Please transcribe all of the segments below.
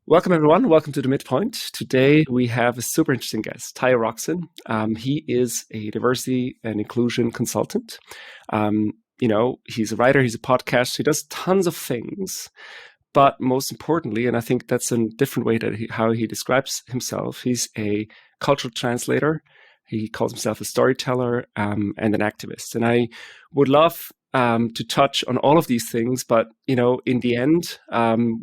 Welcome, everyone. Welcome to the Midpoint. Today, we have a super interesting guest, Tayo Rockson. He is a diversity and inclusion consultant. He's a writer, he's a podcaster, he does tons of things. But most importantly, and I think that's a different way how he describes himself, he's a cultural translator. He calls himself a storyteller and an activist. And I would love to touch on all of these things, but in the end,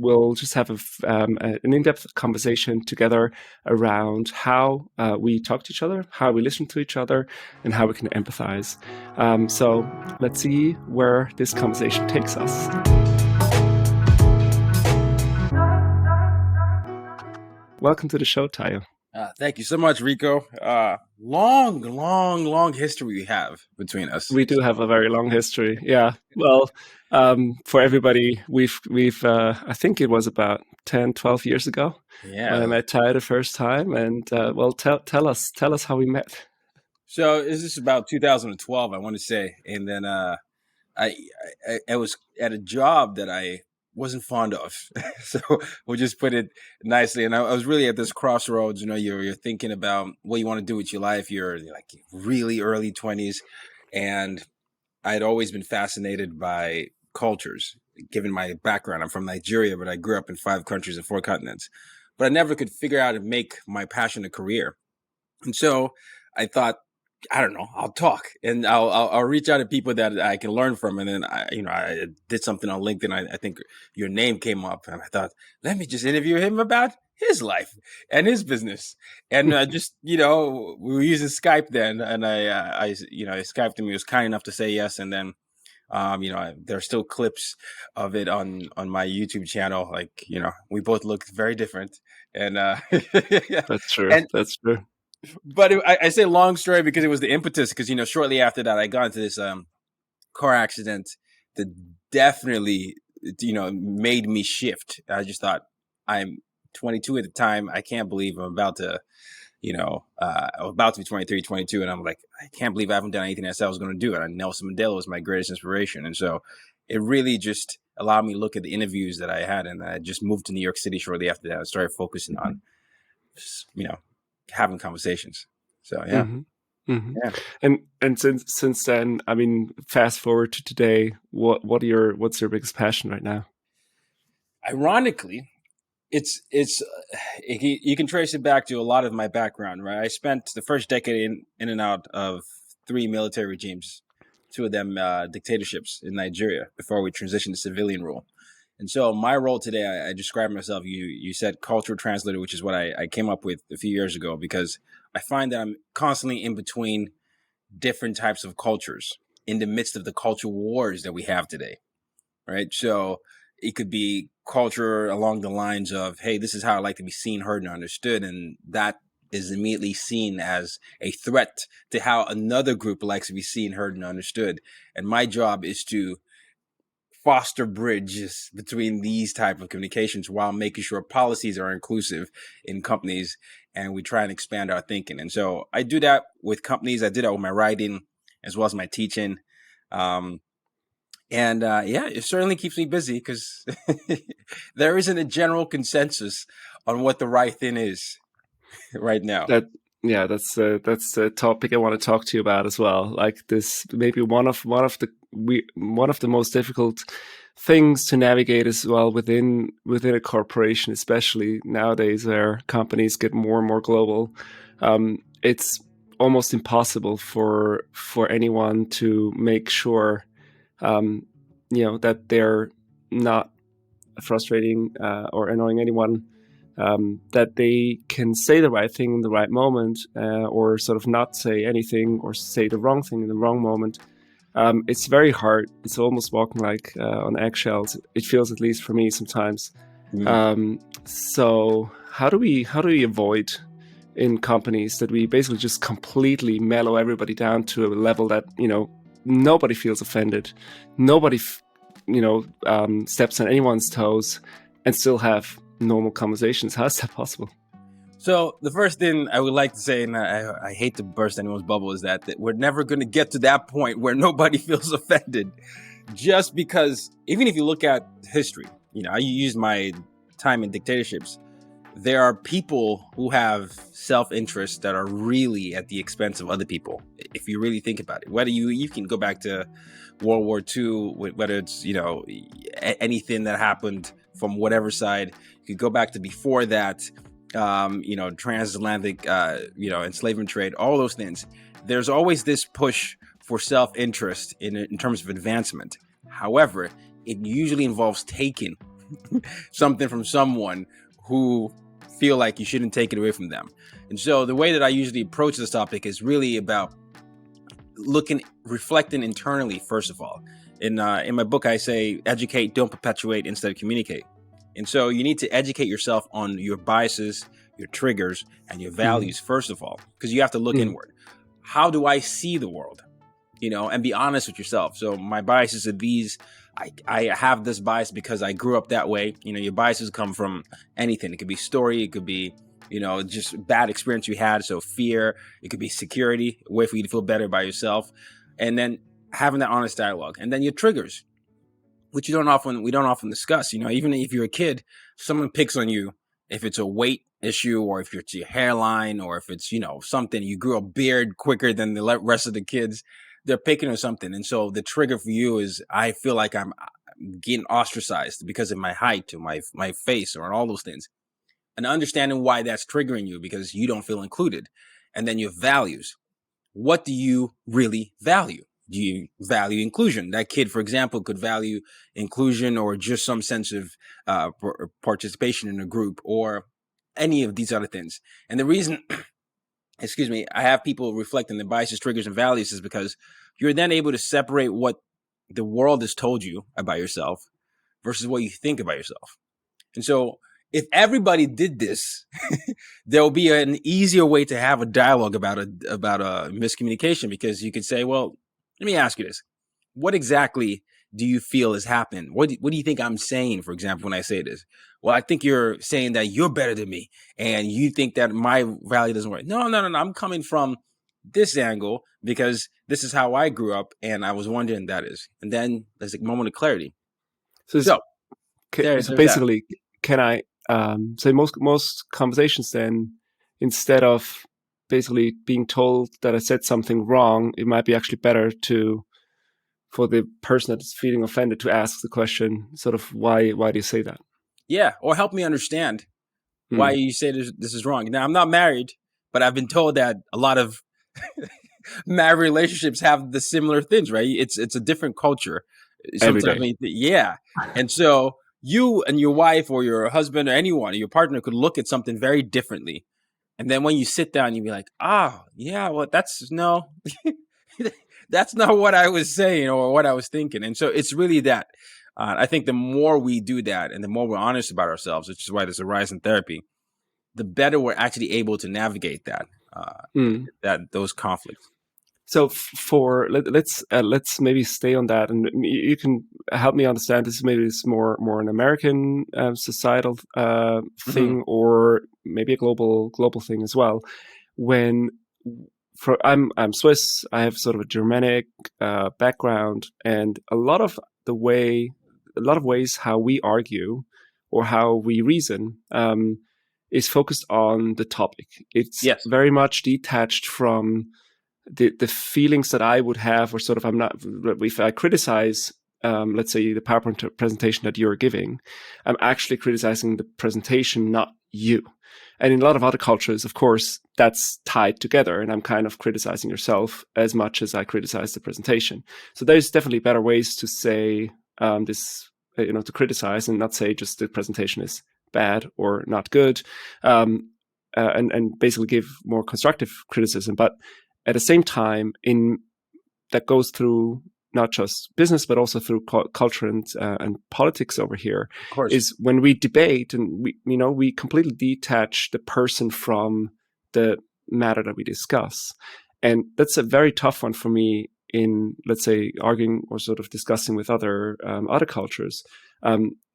we'll just have an in-depth conversation together around how we talk to each other, how we listen to each other, and how we can empathize. So let's see where this conversation takes us. Welcome to the show, Tayo. Thank you so much, Rico. Long history we have between us. We do have a very long history. Yeah. Well, for everybody, we've I think it was about 10, 12 years ago when I met Tayo the first time. And tell us how we met. So this is about 2012, I want to say. And then I was at a job that I wasn't fond of. So we'll just put it nicely. And I was really at this crossroads. You're thinking about what you want to do with your life. You're like really early 20s. And I'd always been fascinated by cultures, given my background. I'm from Nigeria, but I grew up in 5 countries and 4 continents. But I never could figure out how to make my passion a career. And so I thought, I don't know, I'll talk and I'll reach out to people that I can learn from. And then I did something on LinkedIn. I think your name came up and I thought, let me just interview him about his life and his business. And we were using Skype then. And I Skyped him. He was kind enough to say yes. And then, there are still clips of it on my YouTube channel. We both look very different. And That's true. That's true. But I say long story because it was the impetus. Because shortly after that, I got into this car accident that definitely made me shift. I just thought, I'm 22 at the time. I can't believe I'm about to, about to be 23, 22, and I'm like, I can't believe I haven't done anything I said I was going to do. And Nelson Mandela was my greatest inspiration, and so it really just allowed me to look at the interviews that I had, and I just moved to New York City shortly after that. I started focusing on, having conversations. So yeah. Mm-hmm. Mm-hmm. Yeah. And since then, I mean, fast forward to today, what's your biggest passion right now? Ironically, you can trace it back to a lot of my background, right? I spent the first decade in and out of 3 military regimes, 2 of them dictatorships in Nigeria before we transitioned to civilian rule. And so my role today, I describe myself, you said cultural translator, which is what I came up with a few years ago, because I find that I'm constantly in between different types of cultures in the midst of the culture wars that we have today, right? So it could be culture along the lines of, hey, this is how I like to be seen, heard, and understood. And that is immediately seen as a threat to how another group likes to be seen, heard, and understood. And my job is to foster bridges between these type of communications while making sure policies are inclusive in companies, and we try and expand our thinking. And so I do that with companies. I do that with my writing as well as my teaching. It certainly keeps me busy because there isn't a general consensus on what the right thing is right now. That's a topic I want to talk to you about as well. Like this, maybe one of the most difficult things to navigate as well within a corporation, especially nowadays where companies get more and more global. It's almost impossible for anyone to make sure that they're not frustrating or annoying anyone. That they can say the right thing in the right moment, or sort of not say anything, or say the wrong thing in the wrong moment. It's very hard. It's almost walking like on eggshells. It feels, at least for me, sometimes. So how do we avoid in companies that we basically just completely mellow everybody down to a level that nobody feels offended, nobody steps on anyone's toes, and still have normal conversations? How is that possible? So the first thing I would like to say, and I hate to burst anyone's bubble, is that we're never going to get to that point where nobody feels offended. Just because, even if you look at history, I used my time in dictatorships. there are people who have self-interest that are really at the expense of other people. If you really think about it, whether you can go back to World War II, whether it's, anything that happened from whatever side, you could go back to before that, transatlantic, enslavement trade, all those things. There's always this push for self-interest in terms of advancement. However, it usually involves taking something from someone who feel like you shouldn't take it away from them. And so the way that I usually approach this topic is really about reflecting internally, first of all. In my book, I say, educate, don't perpetuate, instead of communicate. And so you need to educate yourself on your biases, your triggers, and your values, first of all, because you have to look inward. How do I see the world? And be honest with yourself. So my biases are these. I have this bias because I grew up that way. Your biases come from anything. It could be story. It could be, just bad experience you had. So fear. It could be security, a way for you to feel better by yourself. And then having that honest dialogue. And then your triggers, which we don't often discuss. Even if you're a kid, someone picks on you. If it's a weight issue, or if it's your hairline, or if it's, something, you grew a beard quicker than the rest of the kids, they're picking on something. And so the trigger for you is, I feel like I'm getting ostracized because of my height, or my face, or all those things. And understanding why that's triggering you, because you don't feel included. And then your values. What do you really value? Do you value inclusion? That kid, for example, could value inclusion, or just some sense of participation in a group, or any of these other things. And the reason I have people reflecting the biases, triggers, and values is because you're then able to separate what the world has told you about yourself versus what you think about yourself. And so if everybody did this, there'll be an easier way to have a dialogue about a miscommunication, because you could say, well, let me ask you this. What exactly do you feel has happened? What do you think I'm saying, for example, when I say this? Well, I think you're saying that you're better than me, and you think that my value doesn't work. No. I'm coming from this angle because this is how I grew up, and I was wondering that is. And then there's a moment of clarity. So basically, can I say most conversations then, instead of basically being told that I said something wrong, it might be actually better for the person that's feeling offended to ask the question, sort of, why do you say that? Yeah, or help me understand why you say this is wrong. Now, I'm not married, but I've been told that a lot of married relationships have the similar things, right? It's a different culture. Every day. Yeah. And so you and your wife, or your husband, or anyone, or your partner, could look at something very differently. And then when you sit down, you'd be like, yeah, well, that's not what I was saying, or what I was thinking. And so it's really that. I think the more we do that, and the more we're honest about ourselves, which is why there's a rise in therapy, the better we're actually able to navigate those conflicts. So let's maybe stay on that, and you can help me understand. This is more an American societal thing, or maybe a global thing as well. I'm Swiss. I have sort of a Germanic background, and a lot of ways how we argue or how we reason is focused on the topic. It's very much detached from the feelings that I would have, or sort of, I'm not, if I criticize, let's say, the PowerPoint presentation that you're giving, I'm actually criticizing the presentation, not you. And in a lot of other cultures, of course, that's tied together, and I'm kind of criticizing yourself as much as I criticize the presentation. So there's definitely better ways to say this, to criticize, and not say just the presentation is bad or not good, and basically give more constructive criticism. But at the same time, that goes through not just business, but also through culture and politics over here, is when we debate, and we completely detach the person from the matter that we discuss. And that's a very tough one for me in, let's say, arguing or sort of discussing with other cultures.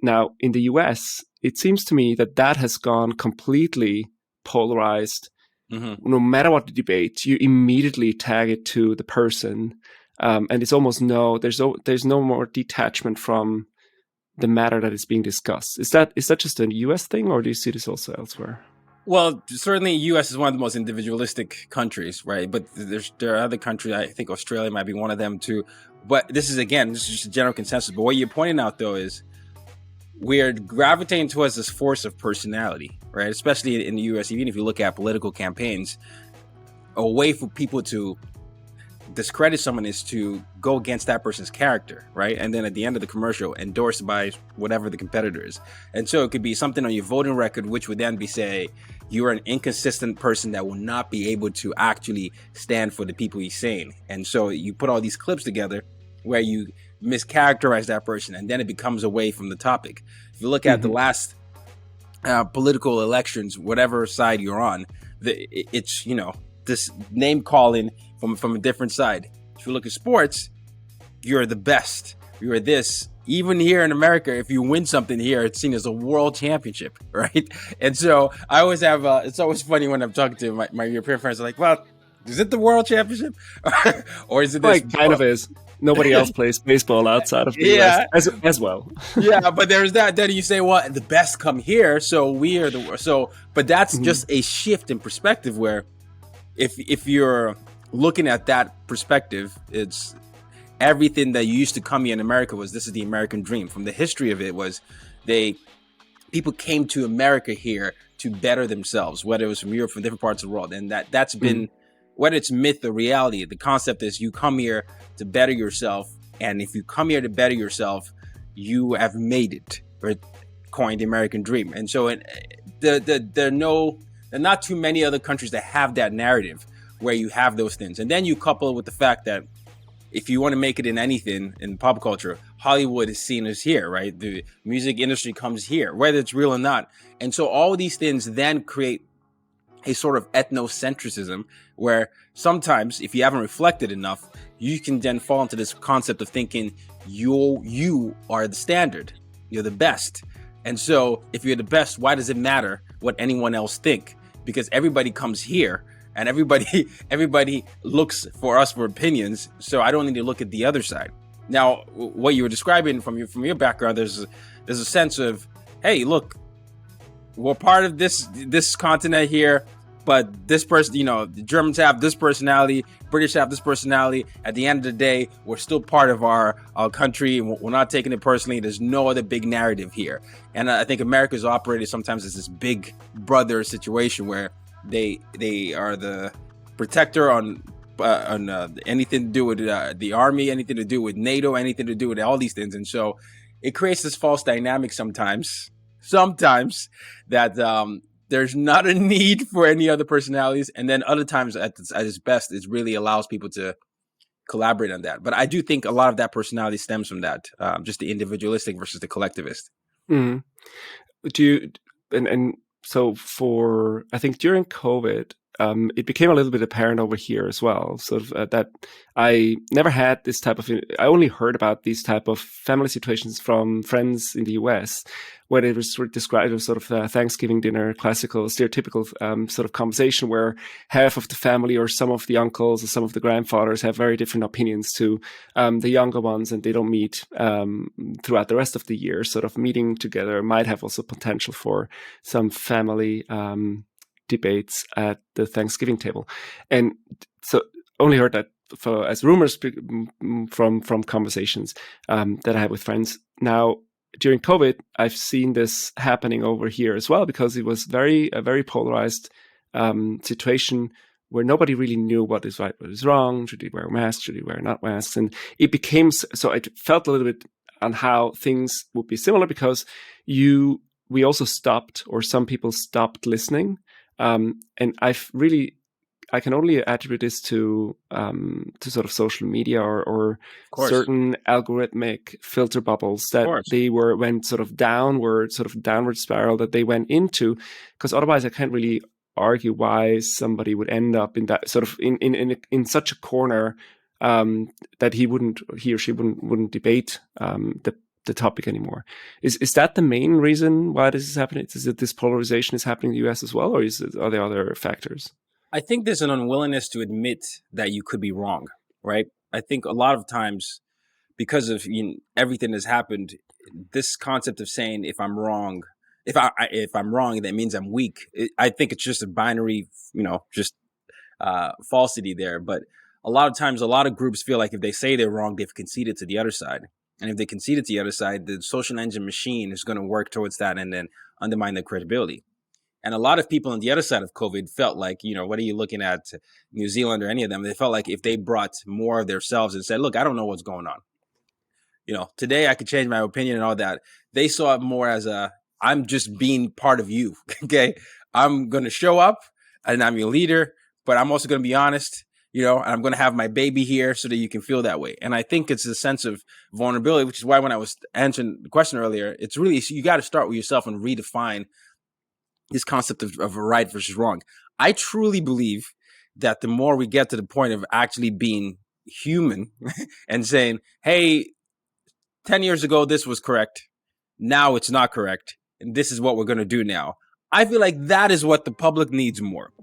Now, in the US, it seems to me that has gone completely polarized. No matter what the debate, you immediately tag it to the person, and it's almost there's no more detachment from the matter that is being discussed. Is that just a US thing, or do you see this also elsewhere? Well, certainly U.S. is one of the most individualistic countries, right? But there are other countries, I think Australia might be one of them too. But this is just a general consensus. But what you're pointing out, though, is we're gravitating towards this force of personality, right? Especially in the U.S., even if you look at political campaigns, a way for people to discredit someone is to go against that person's character, right? And then at the end of the commercial, endorsed by whatever the competitor is. And so it could be something on your voting record, which would then be say, you're an inconsistent person that will not be able to actually stand for the people he's saying. And so you put all these clips together where you mischaracterize that person, and then it becomes away from the topic. If you look at the last political elections, whatever side you're on, it's, this name calling from a different side. If you look at sports, you're the best. You're this. Even here in America, if you win something here, it's seen as a world championship, right? And so I always have, it's always funny when I'm talking to my European friends, they're like, well, is it the world championship? Or is it this? Like, kind of is. Nobody else plays baseball outside of the US as well. Yeah, but there's that. Then you say, well, the best come here, so we are the worst. So, but that's just a shift in perspective where if you're looking at that perspective, it's everything that you used to come here in America was, this is the American dream. From the history of it was people came to America here to better themselves, whether it was from Europe, from different parts of the world. And that's been, whether it's myth or reality, the concept is you come here to better yourself. And if you come here to better yourself, you have made it, or coined the American dream. And so there are not too many other countries that have that narrative where you have those things. And then you couple it with the fact that if you want to make it in anything in pop culture, Hollywood is seen as here, right? The music industry comes here, whether it's real or not. And so all of these things then create a sort of ethnocentrism where sometimes, if you haven't reflected enough, you can then fall into this concept of thinking you are the standard, you're the best. And so if you're the best, why does it matter what anyone else think? Because everybody comes here and everybody looks for us for opinions. So I don't need to look at the other side. Now, what you were describing from your background, there's a sense of, hey, look, we're part of this continent here, but this person, the Germans have this personality, British have this personality. At the end of the day, we're still part of our country, and we're not taking it personally. There's no other big narrative here. And I think America's operated sometimes as this big brother situation where they are the protector on anything to do with the army, anything to do with NATO, anything to do with all these things. And so it creates this false dynamic sometimes that there's not a need for any other personalities. And then other times at its best, it really allows people to collaborate on that. But I do think a lot of that personality stems from that, just the individualistic versus the collectivist. Mm-hmm. So I think during COVID, it became a little bit apparent over here as well. Sort of that I never had this type of. I only heard about these type of family situations from friends in the US, where it was described as sort of a Thanksgiving dinner, classical, stereotypical sort of conversation where half of the family or some of the uncles or some of the grandfathers have very different opinions to the younger ones, and they don't meet throughout the rest of the year. Sort of meeting together might have also potential for some family debates at the Thanksgiving table. And so only heard that as rumors from conversations that I had with friends. Now, during COVID, I've seen this happening over here as well, because it was a very polarized situation where nobody really knew what is right, what is wrong. Should you wear masks? Should you wear not masks? And it became, so it felt a little bit on how things would be similar, because we also stopped, or some people stopped listening. And I can only attribute this to sort of social media or certain algorithmic filter bubbles that they went sort of downward spiral that they went into, because otherwise I can't really argue why somebody would end up in that sort of in such a corner that he or she wouldn't debate the topic anymore. Is that the main reason why this is happening? Is it this polarization is happening in the US as well, or are there other factors? I think there's an unwillingness to admit that you could be wrong, right? I think a lot of times, because of everything that's happened, this concept of saying if I'm wrong, if I'm wrong, that means I'm weak. I think it's just a binary, just falsity there. But a lot of times, a lot of groups feel like if they say they're wrong, they've conceded to the other side. And if they conceded to the other side, the social engine machine is going to work towards that and then undermine their credibility. And a lot of people on the other side of COVID felt like, whether you're looking at New Zealand or any of them, they felt like if they brought more of themselves and said, look, I don't know what's going on. Today I could change my opinion and all that. They saw it more as I'm just being part of you. Okay. I'm going to show up and I'm your leader, but I'm also going to be honest, and I'm going to have my baby here so that you can feel that way. And I think it's a sense of vulnerability, which is why when I was answering the question earlier, it's really, you got to start with yourself and redefine this concept of right versus wrong. I truly believe that the more we get to the point of actually being human and saying, hey, 10 years ago, this was correct. Now it's not correct. And this is what we're going to do now. I feel like that is what the public needs more.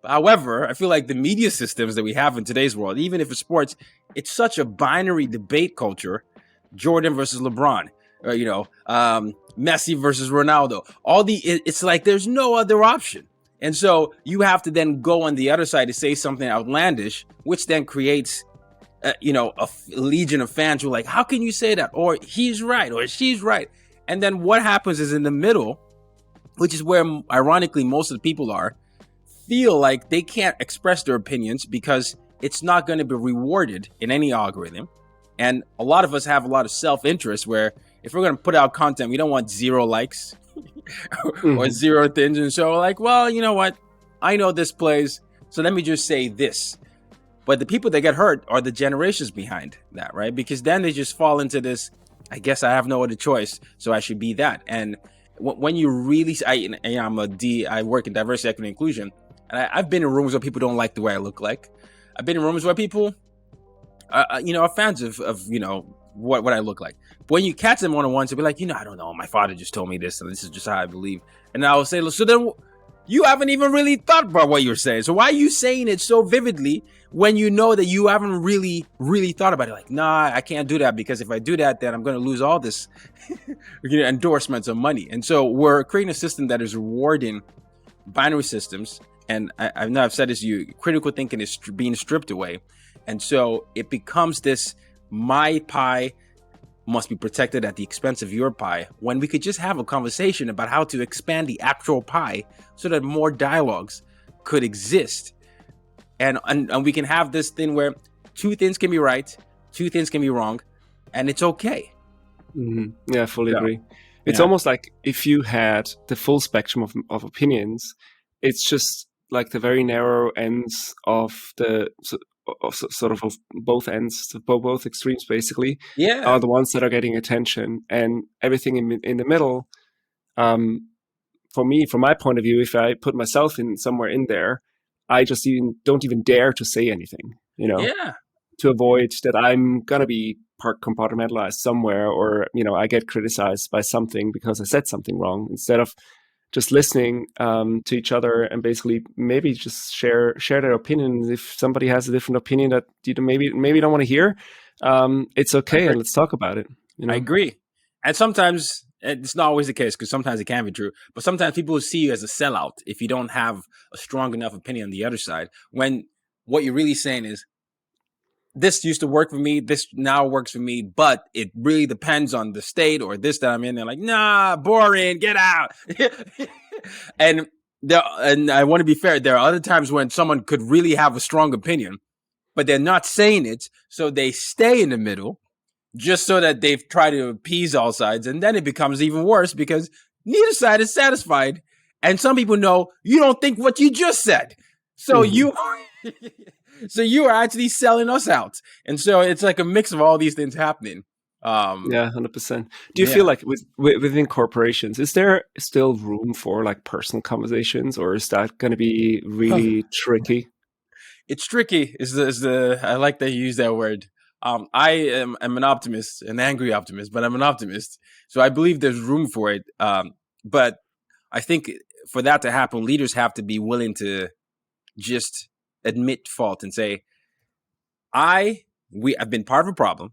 However, I feel like the media systems that we have in today's world, even if it's sports, it's such a binary debate culture. Jordan versus LeBron, Messi versus Ronaldo. It's like there's no other option. And so you have to then go on the other side to say something outlandish, which then creates a legion of fans who are like, how can you say that? Or he's right, or she's right. And then what happens is in the middle, which is where ironically most of the people feel like they can't express their opinions because it's not going to be rewarded in any algorithm. And a lot of us have a lot of self-interest where if we're going to put out content, we don't want 0 likes or 0 things. And so like, well, you know what? I know this plays, so let me just say this. But the people that get hurt are the generations behind that, right? Because then they just fall into this, I guess I have no other choice, so I should be that. And when you really, I work in diversity, equity, and inclusion, and I've been in rooms where people don't like the way I look like. I've been in rooms where people, are fans of what I look like. But when you catch them one-on-one, they'll be like, I don't know, my father just told me this, and this is just how I believe. And I will say, so then you haven't even really thought about what you're saying. So why are you saying it so vividly when you know that you haven't really, really thought about it? Like, nah, I can't do that because if I do that, then I'm going to lose all this endorsements of money. And so we're creating a system that is rewarding binary systems. And I know I've said this to you, critical thinking is being stripped away. And so it becomes this, my pie must be protected at the expense of your pie, when we could just have a conversation about how to expand the actual pie so that more dialogues could exist. And we can have this thing where 2 things can be right, 2 things can be wrong, and it's okay. Mm-hmm. Yeah, I fully agree. It's almost like if you had the full spectrum of opinions, it's just like the very narrow ends of of both ends, both extremes basically, are the ones that are getting attention, and everything in the middle. For me, from my point of view, if I put myself in somewhere in there, I just don't even dare to say anything, to avoid that I'm gonna be compartmentalized somewhere, or I get criticized by something because I said something wrong, instead of just listening to each other and basically maybe just share their opinions. If somebody has a different opinion that you maybe don't want to hear, it's okay, and let's talk about it. I agree. And sometimes it's not always the case, because sometimes it can be true, but sometimes people will see you as a sellout if you don't have a strong enough opinion on the other side, when what you're really saying is, this used to work for me, this now works for me, but it really depends on the state or this that I'm in. They're like, nah, boring, get out. And I want to be fair, there are other times when someone could really have a strong opinion, but they're not saying it, so they stay in the middle just so that they've tried to appease all sides. And then it becomes even worse because neither side is satisfied. And some people know you don't think what you just said. So so you are actually selling us out. And so it's like a mix of all these things happening. 100%. Do you feel like within corporations, is there still room for like personal conversations, or is that going to be really tricky? It's tricky. I like that you use that word. I am an optimist, an angry optimist, but I'm an optimist. So I believe there's room for it. But I think for that to happen, leaders have to be willing to just admit fault and say, I've been part of a problem,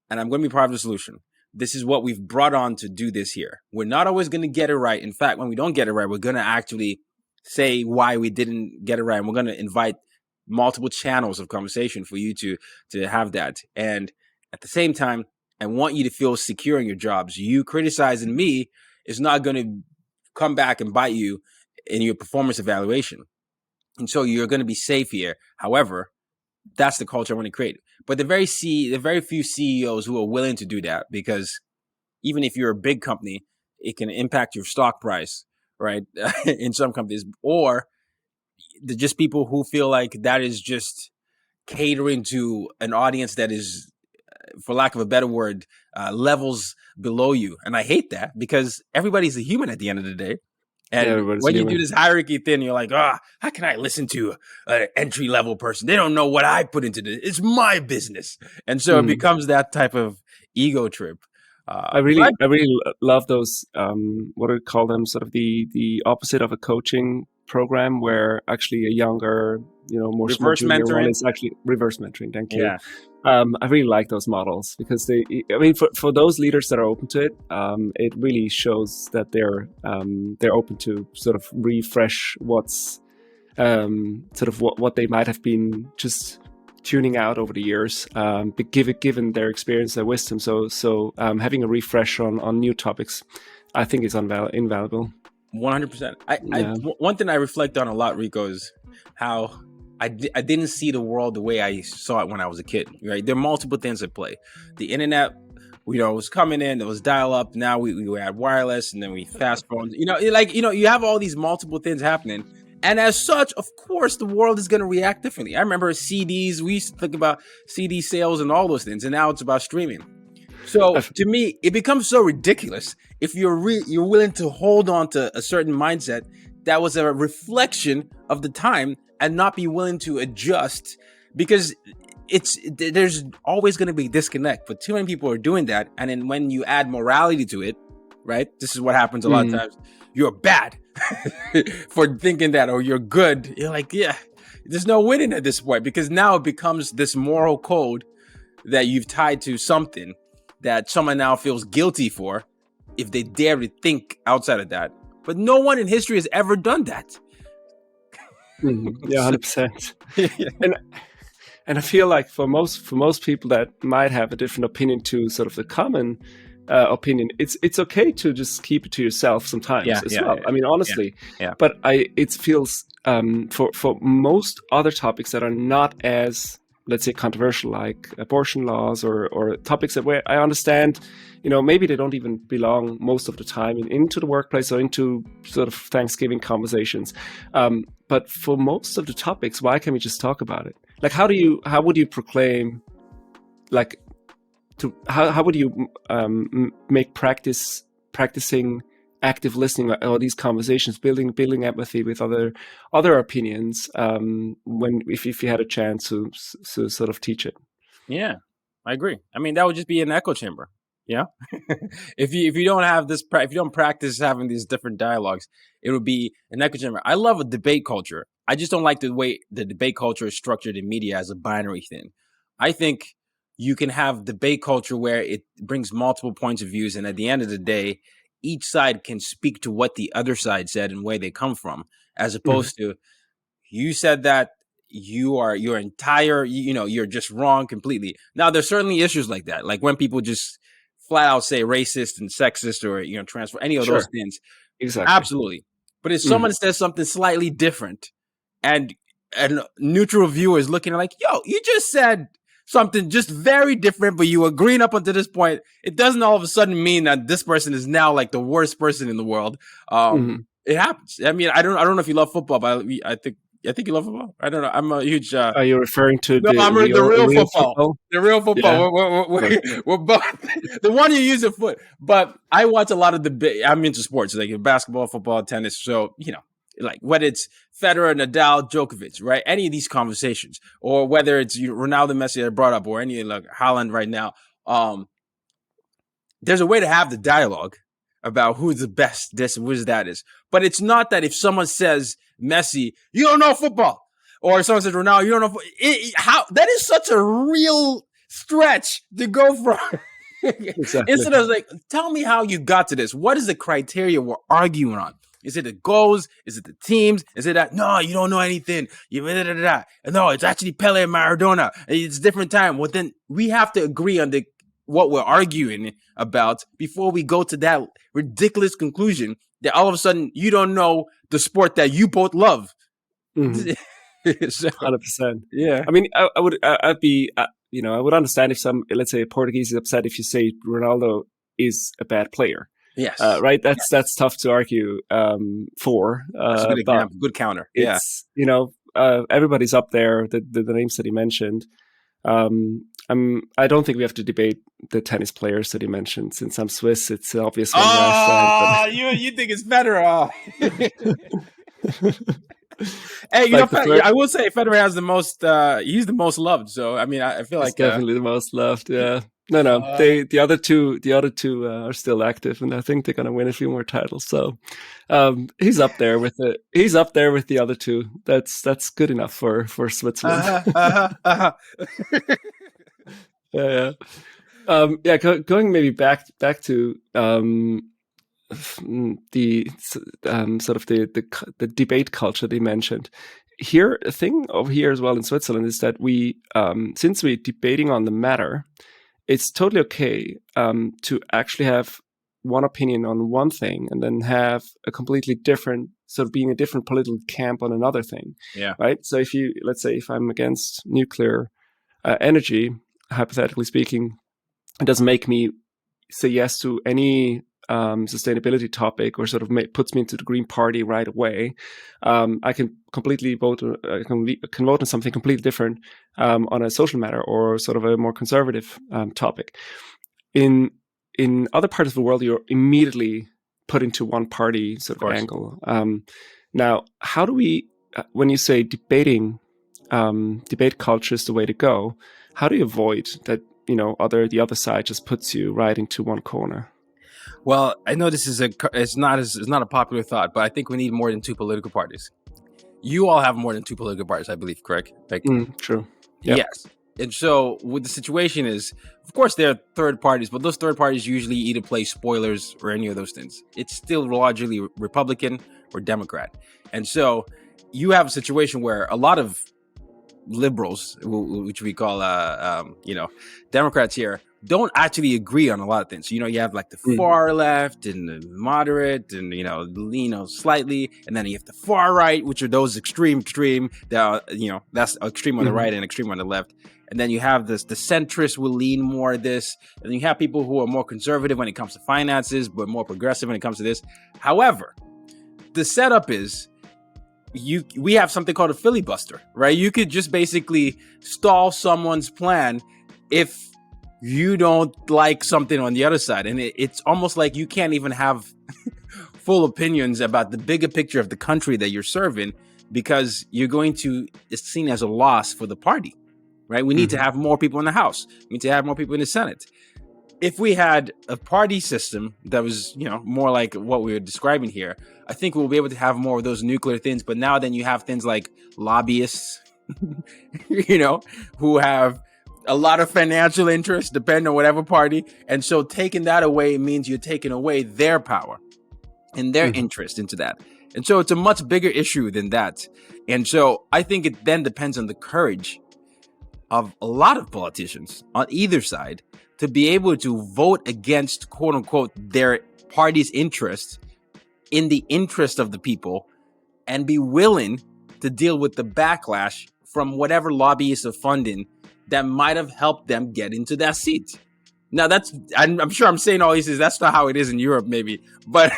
and I'm going to be part of the solution. this is what we've brought on to do this here. We're not always going to get it right. In fact, when we don't get it right, we're going to actually say why we didn't get it right. And we're going to invite multiple channels of conversation for you to have that. And at the same time, I want you to feel secure in your jobs. You criticizing me is not going to come back and bite you in your performance evaluation. And so you're going to be safe here. However, that's the culture I want to create. But the very few CEOs who are willing to do that, because even if you're a big company, it can impact your stock price, right? In some companies, or just people who feel like that is just catering to an audience that is, for lack of a better word, levels below you. And I hate that, because everybody's a human at the end of the day. And when you do this hierarchy thing, you're like, how can I listen to an entry-level person? They don't know what I put into this. It's my business. And so it becomes that type of ego trip. I really love those, what do we call them, sort of the opposite of a coaching program, where actually a younger, more reverse junior mentoring. One is actually reverse mentoring. Thank you. Yeah. I really like those models, because for those leaders that are open to it, it really shows that they're open to sort of refresh what's sort of what they might have been just tuning out over the years, given their experience, their wisdom. So having a refresh on new topics, I think is invaluable. 100%. One thing I reflect on a lot, Rico, is how I didn't see the world the way I saw it when I was a kid, right? There are multiple things at play. The internet, was coming in, there was dial up. Now we had wireless, and then we fast phones, you have all these multiple things happening. And as such, of course, the world is going to react differently. I remember CDs, we used to think about CD sales and all those things, and now it's about streaming. So to me, it becomes so ridiculous if you're willing to hold on to a certain mindset that was a reflection of the time and not be willing to adjust, because there's always going to be a disconnect. But too many people are doing that. And then when you add morality to it, right? This is what happens a lot of times. You're bad for thinking that, or you're good. You're like, yeah, there's no winning at this point, because now it becomes this moral code that you've tied to something that someone now feels guilty for if they dare to think outside of that. But no one in history has ever done that. Yeah, 100%. And I feel like for most people that might have a different opinion to sort of the common opinion, it's okay to just keep it to yourself sometimes as well. I mean, honestly, but it feels for most other topics that are not as, let's say, controversial, like abortion laws or topics that where I understand, maybe they don't even belong most of the time into the workplace or into sort of Thanksgiving conversations. But for most of the topics, why can't we just talk about it? Like, how would you proclaim, like, how would you make practicing active listening or these conversations, building empathy with other opinions, if you had a chance to sort of teach it? Yeah, I agree. I mean, that would just be an echo chamber. Yeah. if you don't have this, if you don't practice having these different dialogues, it would be an echo chamber. I love a debate culture. I just don't like the way the debate culture is structured in media as a binary thing. I think you can have debate culture where it brings multiple points of views, and at the end of the day, each side can speak to what the other side said and where they come from, as opposed to you said that you're just wrong completely. Now, there's certainly issues like that, like when people just flat out say racist and sexist or transfer any of those things. Exactly. Absolutely. But if someone says something slightly different, and a neutral viewer is looking like, yo, you just said something just very different, but you agreeing up until this point, it doesn't all of a sudden mean that this person is now like the worst person in the world. It happens. I mean, I don't know if you love football, but I think you love football. I don't know. I'm a huge. Are you referring to the real football? The real football. Yeah. We're both the one you use a foot. But I watch a lot of debate. I'm into sports, like basketball, football, tennis. So like whether it's Federer, Nadal, Djokovic, right? Any of these conversations, or whether it's Ronaldo, Messi that I brought up, or any like Haaland right now. There's a way to have the dialogue about who's the best, this and who's that is. But it's not that if someone says Messi, you don't know football, or someone says Ronaldo, you don't know how. That is such a real stretch to go from Exactly. Instead of like, tell me how you got to this. What is the criteria we're arguing on? Is it the goals? Is it the teams? Is it that? No, you don't know anything. No, it's actually Pele and Maradona. It's a different time. Well, then we have to agree on what we're arguing about before we go to that ridiculous conclusion that all of a sudden you don't know the sport that you both love. Mhm. So, 100%. yeah. I mean, I'd be, I would understand if let's say, a Portuguese is upset if you say Ronaldo is a bad player. Yes. Right. That's tough to argue for. That's a good but example. Good counter. Yeah. it's, everybody's up there. The names that he mentioned. I don't think we have to debate the tennis players that he mentioned. Since I'm Swiss, it's an obvious one. Oh, you think it's better? Oh. Hey, Like I will say Federer has the most. He's the most loved. So I mean, I feel He's like definitely the most loved. Yeah. No. The other two are still active, and I think they're gonna win a few more titles. So, he's up there with the other two. That's good enough for Switzerland. Yeah. Going maybe back to the sort of the debate culture they mentioned. Here, a thing over here as well in Switzerland is that since we're debating on the matter, it's totally okay to actually have one opinion on one thing and then have a completely different, sort of being a different political camp on another thing. Yeah. Right. So let's say if I'm against nuclear energy, hypothetically speaking, it doesn't make me say yes to any sustainability topic, or sort of puts me into the Green Party right away. I can completely vote. I can vote on something completely different on a social matter or sort of a more conservative topic. In other parts of the world, you're immediately put into one party sort of angle. Now, how do we? When you say debate culture is the way to go, how do you avoid that? The other side just puts you right into one corner. Well, I know this is it's not a popular thought, but I think we need more than two political parties. You all have more than two political parties, I believe, correct? True. Yep. Yes. And so what the situation is, of course, there are third parties, but those third parties usually either play spoilers or any of those things. It's still largely Republican or Democrat. And so you have a situation where a lot of liberals, which we call, Democrats here, don't actually agree on a lot of things. You have like the far left and the moderate and, slightly. And then you have the far right, which are those extreme that, that's extreme on the right and extreme on the left. And then you have the centrist will lean more this. And then you have people who are more conservative when it comes to finances, but more progressive when it comes to this. However, the setup is we have something called a filibuster, right? You could just basically stall someone's plan if you don't like something on the other side. And it's almost like you can't even have full opinions about the bigger picture of the country that you're serving, because it's seen as a loss for the party, right? We need to have more people in the House. We need to have more people in the Senate. If we had a party system that was, more like what we were describing here, I think we'll be able to have more of those nuclear things. But now then you have things like lobbyists, who have a lot of financial interest, depending on whatever party. And so taking that away means you're taking away their power and their interest into that. And so it's a much bigger issue than that. And so I think it then depends on the courage of a lot of politicians on either side to be able to vote against, quote unquote, their party's interest in the interest of the people, and be willing to deal with the backlash from whatever lobbyists or funding that might have helped them get into that seat. Now I'm sure I'm saying all these things. That's not how it is in Europe, maybe, but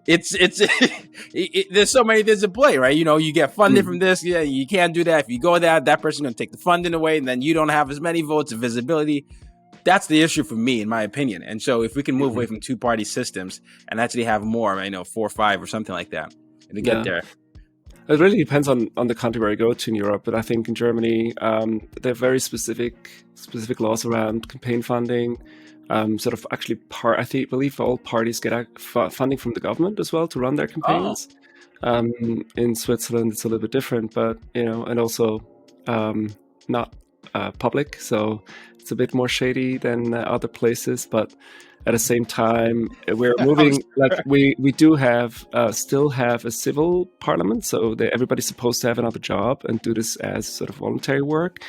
there's so many things at play, right? You get funding from this. Yeah, you can't do that. If you go that person's going to take the funding away, and then you don't have as many votes and visibility. That's the issue for me, in my opinion. And so if we can move away from two-party systems and actually have more, 4 or 5 or something like that, and to get there. It really depends on the country where you go to in Europe, but I think in Germany, they have very specific laws around campaign funding. Sort of actually, I believe all parties get funding from the government as well to run their campaigns. In Switzerland, it's a little bit different, but and also not public, so it's a bit more shady than other places. But at the same time, we're moving. Like we do have still have a civil parliament, so everybody's supposed to have another job and do this as sort of voluntary work.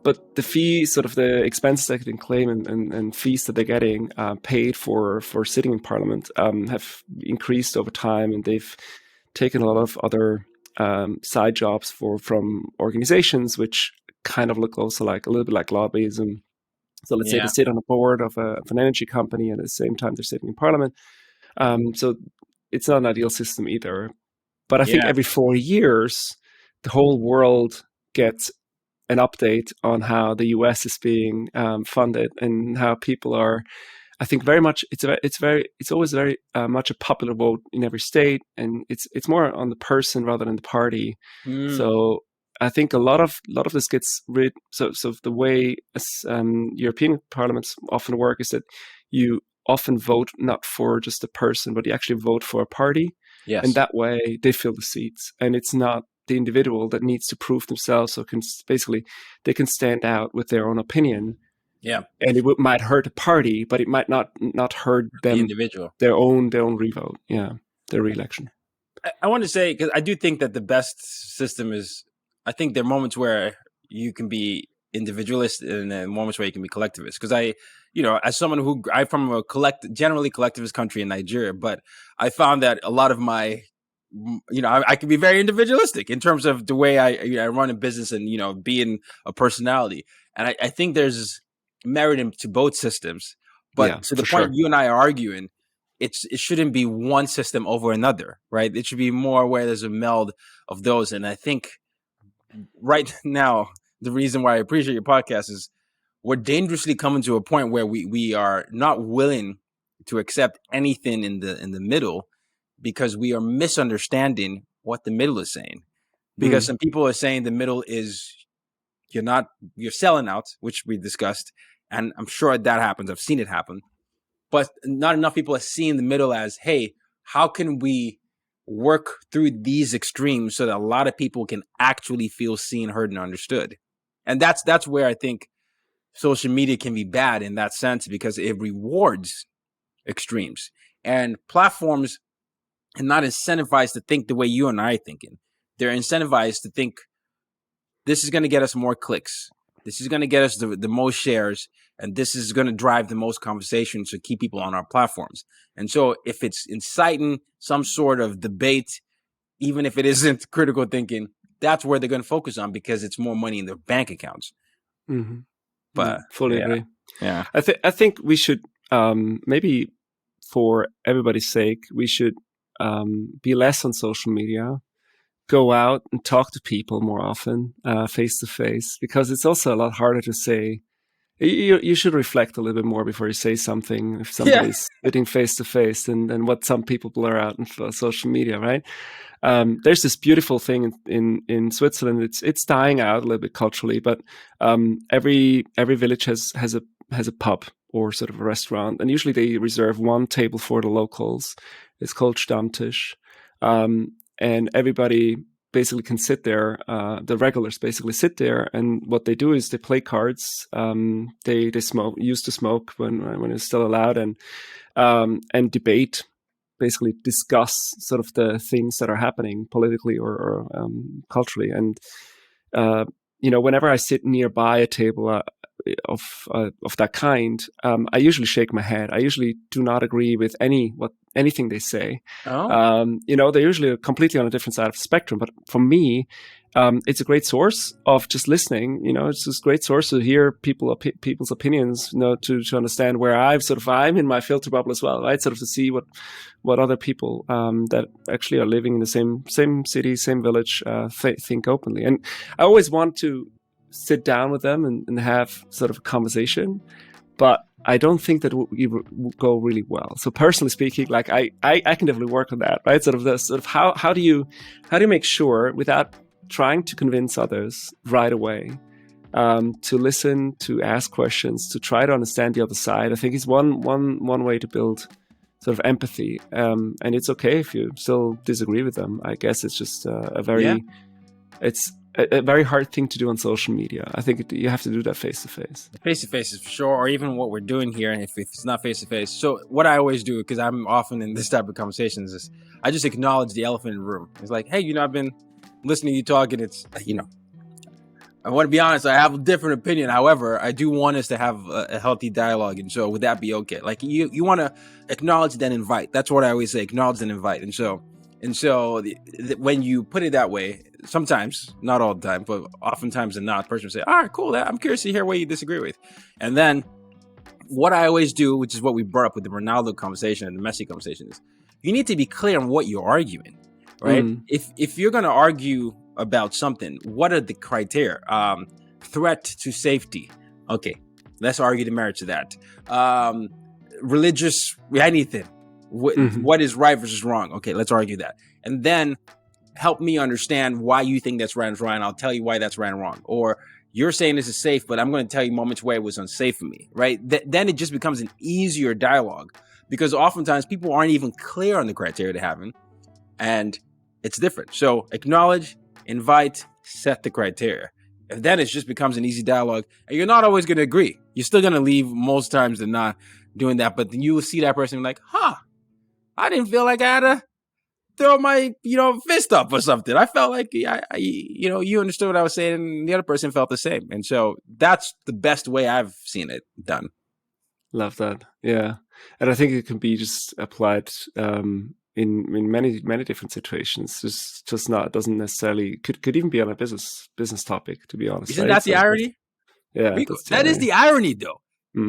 But the fee, sort of the expenses they can claim and fees that they're getting paid for sitting in parliament have increased over time, and they've taken a lot of other side jobs from organizations which kind of look also like a little bit like lobbyism. So let's say they sit on a board of an energy company, and at the same time they're sitting in parliament. So it's not an ideal system either. But I think every 4 years, the whole world gets an update on how the US is being funded and how people are. I think very much it's always very much a popular vote in every state, and it's more on the person rather than the party. So I think a lot of this gets rid. So the way European parliaments often work is that you often vote not for just a person, but you actually vote for a party. Yes. And that way they fill the seats, and it's not the individual that needs to prove themselves. So they can stand out with their own opinion. Yeah. And it might hurt a party, but it might not hurt them, the individual, their own revote. Yeah, their re-election. I want to say, because I do think that the best system is, I think there are moments where you can be individualist and then moments where you can be collectivist. Because as someone I'm from a generally collectivist country in Nigeria, but I found that a lot of my, I can be very individualistic in terms of the way I run a business and, being a personality. And I think there's merit to both systems. But to the point you and I are arguing, it shouldn't be one system over another, right? It should be more where there's a meld of those. And I think right now, the reason why I appreciate your podcast is we're dangerously coming to a point where we are not willing to accept anything in the middle, because we are misunderstanding what the middle is saying. Because some people are saying the middle is you're selling out, which we discussed, and I'm sure that happens. I've seen it happen. But not enough people are seeing the middle as, hey, how can we work through these extremes so that a lot of people can actually feel seen, heard, and understood? And that's where I think social media can be bad in that sense, because it rewards extremes. And platforms are not incentivized to think the way you and I are thinking. They're incentivized to think, this is going to get us more clicks. This is going to get us the most shares. And this is going to drive the most conversation to keep people on our platforms. And so if it's inciting some sort of debate, even if it isn't critical thinking, that's where they're going to focus on, because it's more money in their bank accounts. Mm-hmm. But fully agree. Yeah. I think we should, maybe for everybody's sake, we should be less on social media, go out and talk to people more often, face to face, because it's also a lot harder to say. You should reflect a little bit more before you say something if somebody's sitting face to face than what some people blur out on social media, right? There's this beautiful thing in Switzerland. It's dying out a little bit culturally, but every village has a pub or sort of a restaurant, and usually they reserve one table for the locals. It's called Stammtisch, and everybody basically can sit there. The regulars basically sit there, and what they do is they play cards. They used to smoke when it's still allowed, and debate, basically discuss sort of the things that are happening politically or culturally. And whenever I sit nearby a table of that kind, I usually shake my head. I usually do not agree with anything they say. They're usually completely on a different side of the spectrum. But for me, it's a great source of just listening. It's just a great source to hear people's opinions. To understand where I'm in my filter bubble as well, right? Sort of to see what other people that actually are living in the same city, same village think openly. And I always want to sit down with them and have sort of a conversation, but I don't think that will go really well. So personally speaking, like I can definitely work on that, right? Sort of how do you make sure, without trying to convince others right away, to listen, to ask questions, to try to understand the other side. I think is one way to build sort of empathy. And it's okay if you still disagree with them. I guess it's just a very it's a very hard thing to do on social media. I think you have to do that face to face. Face to face is for sure, or even what we're doing here. If it's not face to face, so what I always do, because I'm often in this type of conversations, is I just acknowledge the elephant in the room. It's like, hey, I've been listening to you talk, and it's I want to be honest, I have a different opinion. However, I do want us to have a healthy dialogue. And so would that be okay? Like you want to acknowledge, then invite. That's what I always say, acknowledge, then invite. And so when you put it that way, sometimes, not all the time, but oftentimes and not, the person will say, all right, cool. I'm curious to hear what you disagree with. And then what I always do, which is what we brought up with the Ronaldo conversation and the Messi conversation, is you need to be clear on what you're arguing, right? If you're going to argue about something, what are the criteria? Threat to safety. Okay, let's argue the merits of that. Religious, anything. What is right versus wrong? Okay, let's argue that. And then help me understand why you think that's right and wrong. I'll tell you why that's right and wrong. Or you're saying this is safe, but I'm going to tell you moments where it was unsafe for me, right? Then it just becomes an easier dialogue, because oftentimes people aren't even clear on the criteria to having, and it's different. So acknowledge, invite, set the criteria. And then it just becomes an easy dialogue, and you're not always going to agree. You're still going to leave most times than not doing that, but then you will see that person like, I didn't feel like I had to throw my, fist up or something. I felt like, you understood what I was saying, and the other person felt the same. And so that's the best way I've seen it done. Love that. Yeah. And I think it can be just applied in many, many different situations. Just not, it doesn't necessarily, could even be on a business topic, to be honest. Isn't that the irony? Yeah. Rico, that is the irony, though.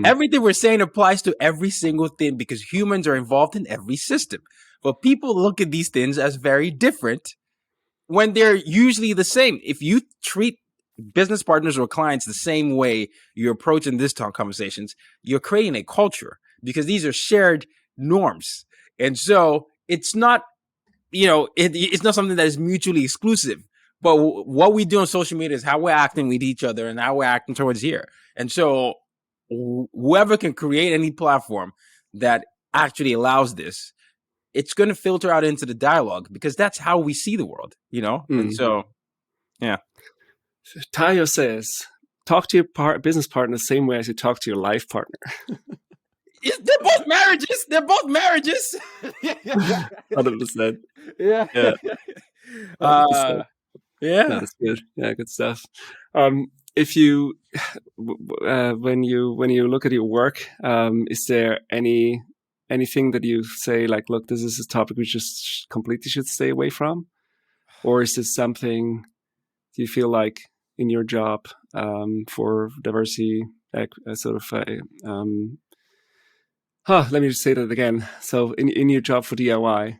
Everything we're saying applies to every single thing, because humans are involved in every system. But people look at these things as very different when they're usually the same. If you treat business partners or clients the same way you're approaching this talk conversations, you're creating a culture, because these are shared norms. And so it's not, it's not something that is mutually exclusive. But what we do on social media is how we're acting with each other and how we're acting towards here. And so whoever can create any platform that actually allows this, it's going to filter out into the dialogue, because that's how we see the world, And so, yeah. Tayo says, talk to your business partner the same way as you talk to your life partner. They're both marriages. 100%. Yeah. Yeah. 100%. Yeah. That's good. Yeah, good stuff. If you, when you look at your work, is there anything that you say like, look, this is a topic we just completely should stay away from? Or is this something, do you feel like in your job for diversity, let me just say that again. So in your job for DIY,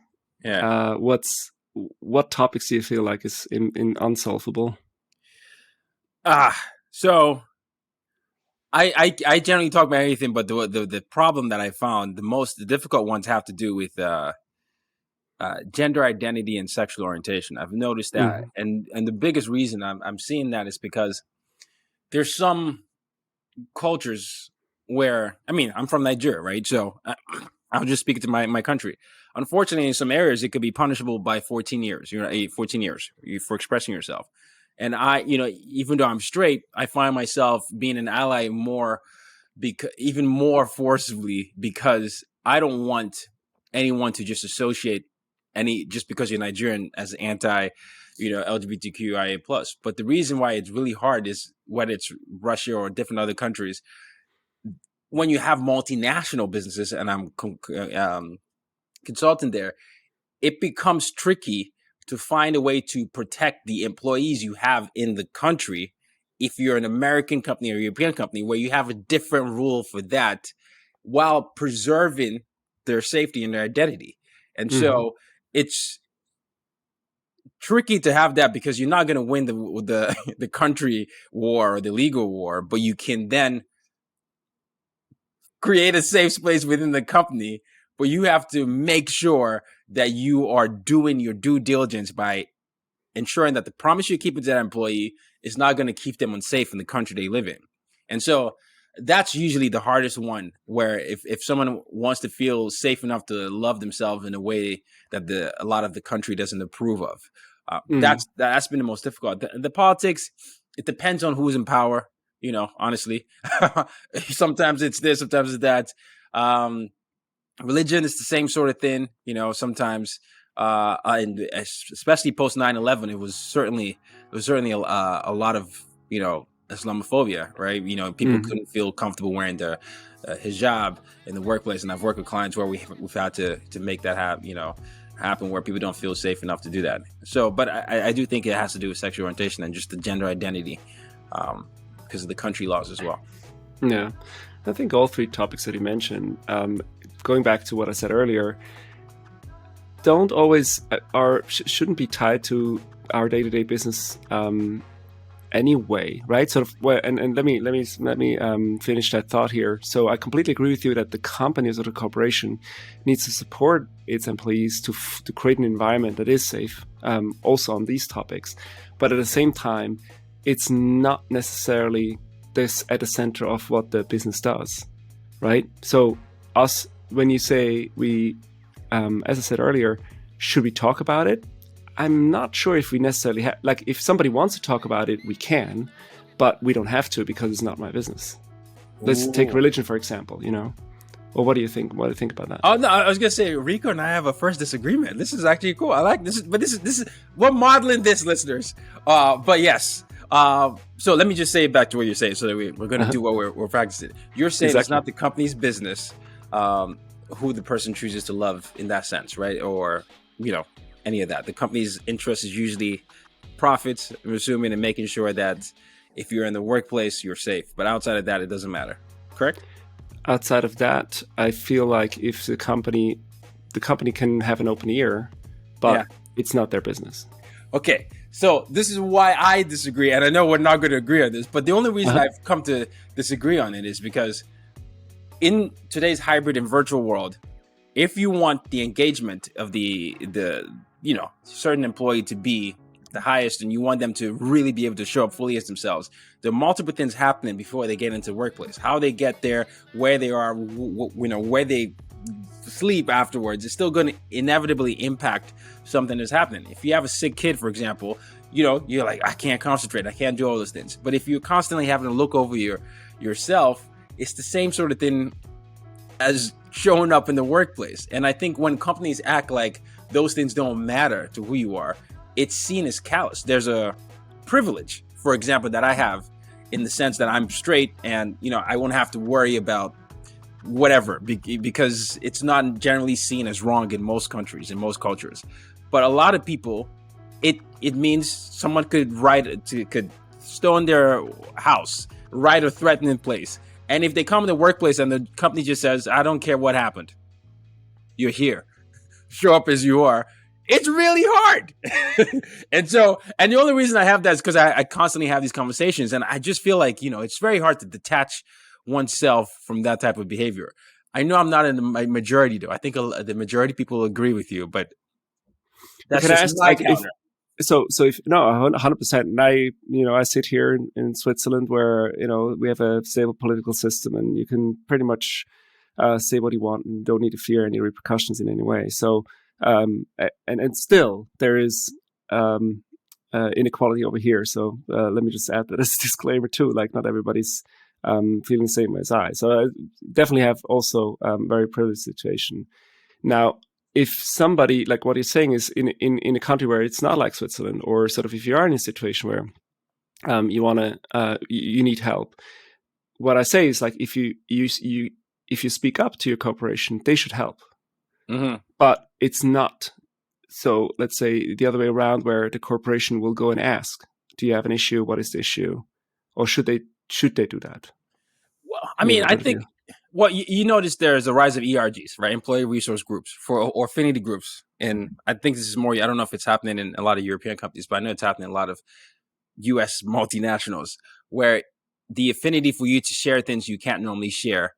what topics do you feel like is in unsolvable? So I generally talk about anything, but the problem that I found, the difficult ones have to do with gender identity and sexual orientation. I've noticed that, and the biggest reason I'm seeing that is because there's some cultures where, I'm from Nigeria, right? So I'll just speak to my country. Unfortunately, in some areas, it could be punishable by 14 years. 14 years for expressing yourself. And I, even though I'm straight, I find myself being an ally even more forcibly, because I don't want anyone to just associate just because you're Nigerian as anti, LGBTQIA plus. But the reason why it's really hard is, whether it's Russia or different other countries, when you have multinational businesses, and I'm consultant there, it becomes tricky to find a way to protect the employees you have in the country. If you're an American company or European company, where you have a different rule for that, while preserving their safety and their identity. And so it's tricky to have that, because you're not going to win the country war or the legal war, but you can then create a safe space within the company. But you have to make sure that you are doing your due diligence by ensuring that the promise you're keeping to that employee is not going to keep them unsafe in the country they live in. And so that's usually the hardest one, where if someone wants to feel safe enough to love themselves in a way that a lot of the country doesn't approve of. That's been the most difficult. The politics, it depends on who's in power. Honestly, sometimes it's this, sometimes it's that. Religion is the same sort of thing. Sometimes, and especially post 9/11, it was certainly a lot of Islamophobia, right? People couldn't feel comfortable wearing the hijab in the workplace, and I've worked with clients where we've had to make that happen where people don't feel safe enough to do that. So, but I do think it has to do with sexual orientation and just the gender identity, because of the country laws as well. Yeah, I think all three topics that you mentioned, going back to what I said earlier, shouldn't be tied to our day-to-day business anyway, right? Sort of. Well, and let me finish that thought here. So I completely agree with you that the company or the corporation needs to support its employees to create an environment that is safe, also on these topics. But at the same time, it's not necessarily this at the center of what the business does, right? So when you say we, as I said earlier, should we talk about it? I'm not sure if we necessarily have, if somebody wants to talk about it, we can, but we don't have to because it's not my business. Let's take religion, for example, Or what do you think? What do you think about that? Oh no, I was gonna say Rico and I have a first disagreement. This is actually cool. I like this. This is we're modeling this, listeners. But yes. So let me just say it back to what you're saying, so that we're going to do what we're practicing. You're saying It's not the company's business who the person chooses to love in that sense, right? Or any of that. The company's interest is usually profits, I'm assuming, and making sure that if you're in the workplace, you're safe. But outside of that, it doesn't matter. Correct? Outside of that, I feel like if the company can have an open ear, but it's not their business. Okay. So this is why I disagree, and I know we're not going to agree on this, but the only reason I've come to disagree on it is because in today's hybrid and virtual world, if you want the engagement of the certain employee to be the highest, and you want them to really be able to show up fully as themselves, there are multiple things happening before they get into the workplace. How they get there, where they are, where they sleep afterwards, is still going to inevitably impact something that's happening. If you have a sick kid, for example, you're like, I can't concentrate, I can't do all those things. But if you're constantly having to look over yourself, it's the same sort of thing as showing up in the workplace. And I think when companies act like those things don't matter to who you are, it's seen as callous. There's a privilege, for example, that I have in the sense that I'm straight, and I won't have to worry about whatever, because it's not generally seen as wrong in most countries, in most cultures. But a lot of people, it means someone could stone their house, write a threat in place. And if they come to the workplace and the company just says, I don't care what happened, you're here, show up as you are, it's really hard. And the only reason I have that is because I constantly have these conversations, and I just feel like, it's very hard to detach oneself from that type of behavior. I know I'm not in the majority, though. I think the majority of people agree with you, but that's just my counter. So if no, 100%. And I sit here in Switzerland where, we have a stable political system, and you can pretty much say what you want and don't need to fear any repercussions in any way. So, and still there is inequality over here. So let me just add that as a disclaimer too. Like, not everybody's feeling the same way as I. So I definitely have also very privileged situation. Now, if somebody, like what you're saying, is in a country where it's not like Switzerland, or sort of if you are in a situation where you need help, what I say is, like, if you speak up to your corporation, they should help. Mm-hmm. But it's not. So let's say the other way around, where the corporation will go and ask, "Do you have an issue? What is the issue?" Or should they do that? Well, I mean, I think. Well, you notice there's a rise of ERGs, right? Employee resource groups or affinity groups. And I think this is more, I don't know if it's happening in a lot of European companies, but I know it's happening in a lot of US multinationals, where the affinity for you to share things you can't normally share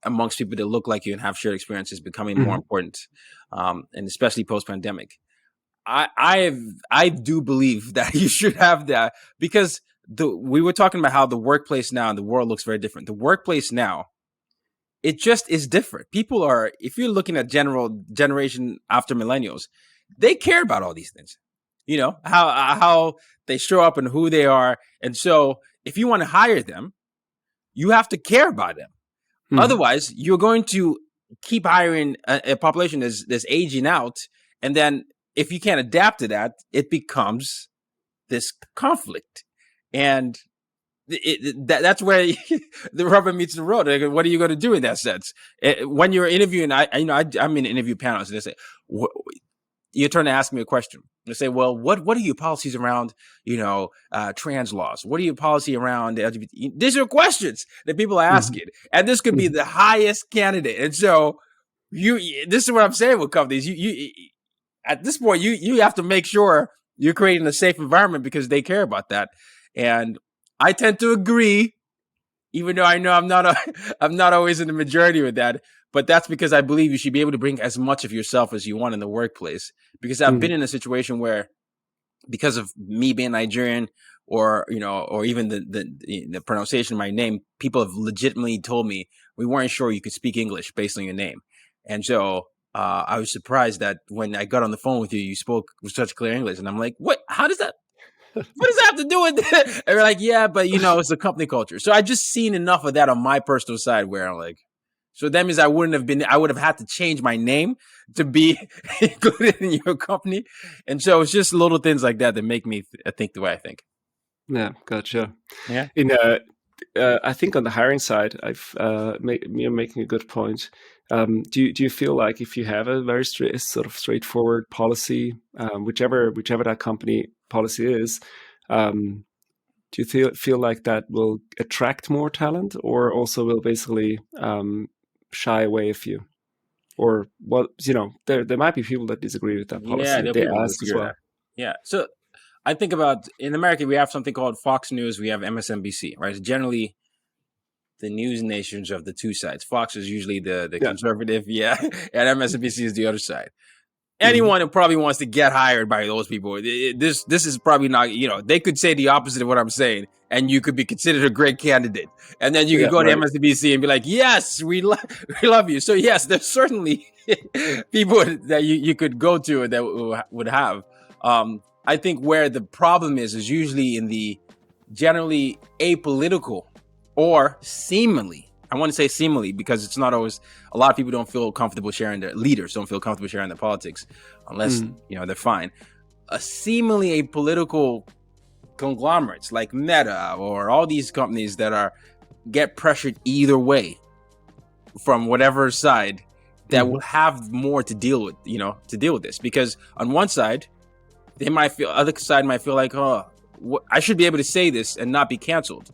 amongst people that look like you and have shared experiences becoming more important. And especially post-pandemic. I do believe that you should have that, because we were talking about how the workplace now and the world looks very different. The workplace now, it just is different. People if you're looking at generation after millennials, they care about all these things. how they show up and who they are. And so if you want to hire them, you have to care about them. Otherwise, you're going to keep hiring a population that's aging out. And then if you can't adapt to that, it becomes this conflict. And that's where the rubber meets the road. Like, what are you going to do in that sense? When you're interviewing, I'm in interview panels, and they say, your turn to ask me a question. They say, well, what are your policies around, trans laws? What are your policy around the LGBT? These are questions that people are asking. And this could be the highest candidate. And so this is what I'm saying with companies. You at this point, you have to make sure you're creating a safe environment because they care about that. And I tend to agree, even though I know I'm not always in the majority with that. But that's because I believe you should be able to bring as much of yourself as you want in the workplace. Because I've been in a situation where, because of me being Nigerian, or even the pronunciation of my name, people have legitimately told me we weren't sure you could speak English based on your name. And so I was surprised that when I got on the phone with you, you spoke with such clear English, and I'm like, what? How does that? What does that have to do with it? And they're like, yeah, but it's the company culture. So I just seen enough of that on my personal side where I'm like. So that means I would have had to change my name to be included in your company. And so it's just little things like that make me think the way I think. Yeah, gotcha. Yeah. I think on the hiring side, you're making a good point. Do you feel like if you have a very sort of straightforward policy, whichever that company policy is, do you feel like that will attract more talent, or also will basically shy away a few? Or what? There might be people that disagree with that policy. Yeah, they ask as well. That. Yeah. So I think about, in America, we have something called Fox News. We have MSNBC, right? So generally, the news nations of the two sides. Fox is usually the conservative, and MSNBC is the other side. Anyone who probably wants to get hired by those people, this is probably not, they could say the opposite of what I'm saying, and you could be considered a great candidate. And then you could go to MSNBC and be like, yes, we love you. So yes, there's certainly people that you could go to that would have. I think where the problem is usually in the generally apolitical or seemingly, I want to say seemingly, because it's not always, a lot of people don't feel comfortable sharing their leaders, don't feel comfortable sharing their politics unless, they're fine. A seemingly apolitical conglomerates like Meta or all these companies that get pressured either way from whatever side that will have more to deal with, this. Because on one side, other side might feel like, I should be able to say this and not be canceled.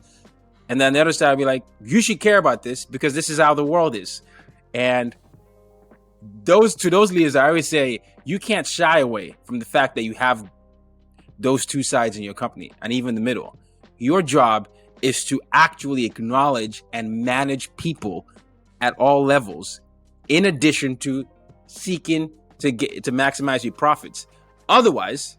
And then the other side will be like, you should care about this because this is how the world is. And those leaders, I always say, you can't shy away from the fact that you have those two sides in your company and even the middle. Your job is to actually acknowledge and manage people at all levels, in addition to seeking to maximize your profits. Otherwise,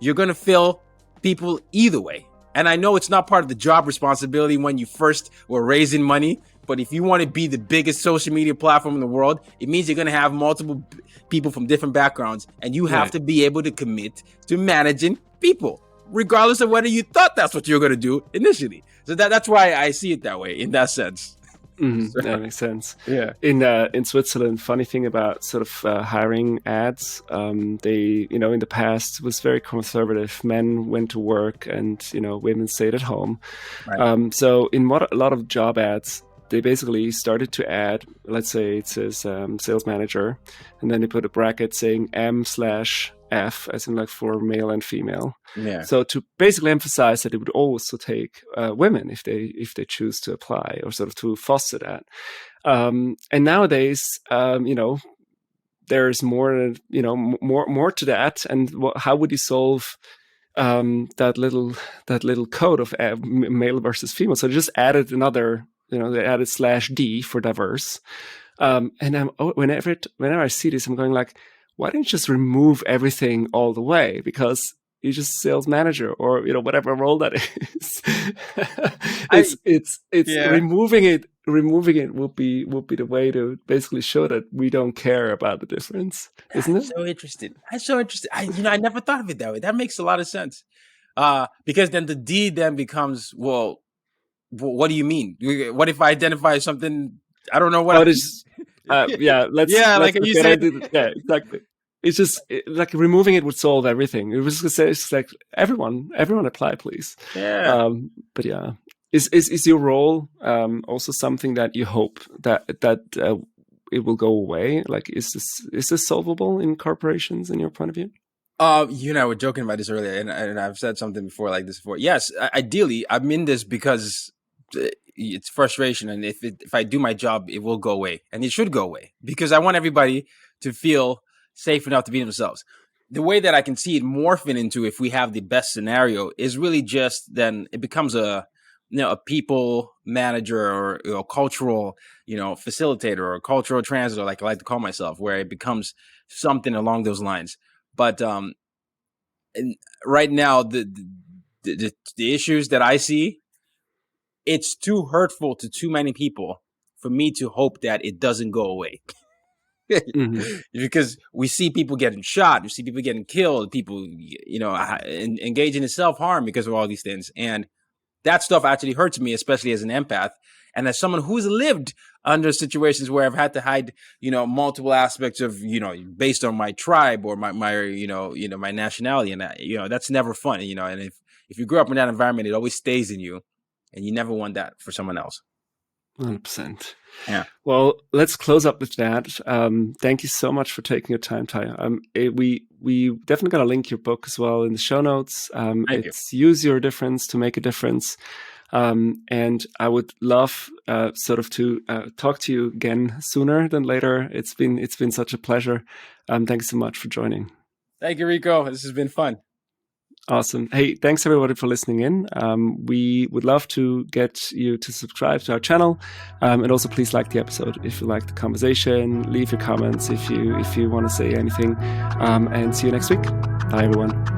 you're going to fail people either way. And I know it's not part of the job responsibility when you first were raising money, but if you want to be the biggest social media platform in the world, it means you're going to have multiple people from different backgrounds, and you have to be able to commit to managing people, regardless of whether you thought that's what you're going to do initially. So that's why I see it that way, in that sense. So, that makes sense. Yeah. In Switzerland, funny thing about sort of hiring ads, they, in the past was very conservative. Men went to work and, women stayed at home. Right. So in a lot of job ads, they basically started to add, let's say it says sales manager, and then they put a bracket saying M/F, as in like for male and female. Yeah. So to basically emphasize that it would also take women if they choose to apply, or sort of to foster that. And nowadays, there's more, more to that. And how would you solve that little code of male versus female? So they just added another. They added /D for diverse. And whenever I see this, I'm going like, why don't you just remove everything all the way? Because you're just sales manager, or whatever role that is. It's removing it removing it would be the way to basically show that we don't care about the difference, isn't it? So interesting. That's so interesting. I never thought of it that way. That makes a lot of sense. Because then the D then becomes, well, what do you mean? What if I identify something? I don't know what. Oh, let's like you get said. into yeah, exactly. It's just like removing it would solve everything. It was just say it's like everyone apply, please. Yeah. But yeah, is your role also something that you hope that it will go away? Like, is this solvable in corporations, in your point of view? You and I were joking about this earlier, and I've said something before like this before. Yes, ideally, I'm in this because it's frustration, and if I do my job, it will go away, and it should go away because I want everybody to feel safe enough to be themselves. The way that I can see it morphing into, if we have the best scenario, is really just then it becomes a people manager or cultural facilitator or cultural translator, like I like to call myself, where it becomes something along those lines. But and right now, the issues that I see, it's too hurtful to too many people for me to hope that it doesn't go away. Because we see people getting shot, we see people getting killed, people engaging in self-harm because of all these things, and that stuff actually hurts me, especially as an empath and as someone who's lived under situations where I've had to hide, multiple aspects of, based on my tribe or my my nationality, and that's never fun, and if you grew up in that environment, it always stays in you, and you never want that for someone else. 100%. Yeah. Well, let's close up with that. Thank you so much for taking your time, Tayo. We definitely got to link your book as well in the show notes. It's Use Your Difference to Make a Difference. And I would love to talk to you again sooner than later. It's been such a pleasure. Thanks so much for joining. Thank you, Rico. This has been fun. Awesome. Hey, thanks everybody for listening in. We would love to get you to subscribe to our channel, and also please like the episode if you like the conversation. Leave your comments if you want to say anything, and see you next week. Bye, everyone.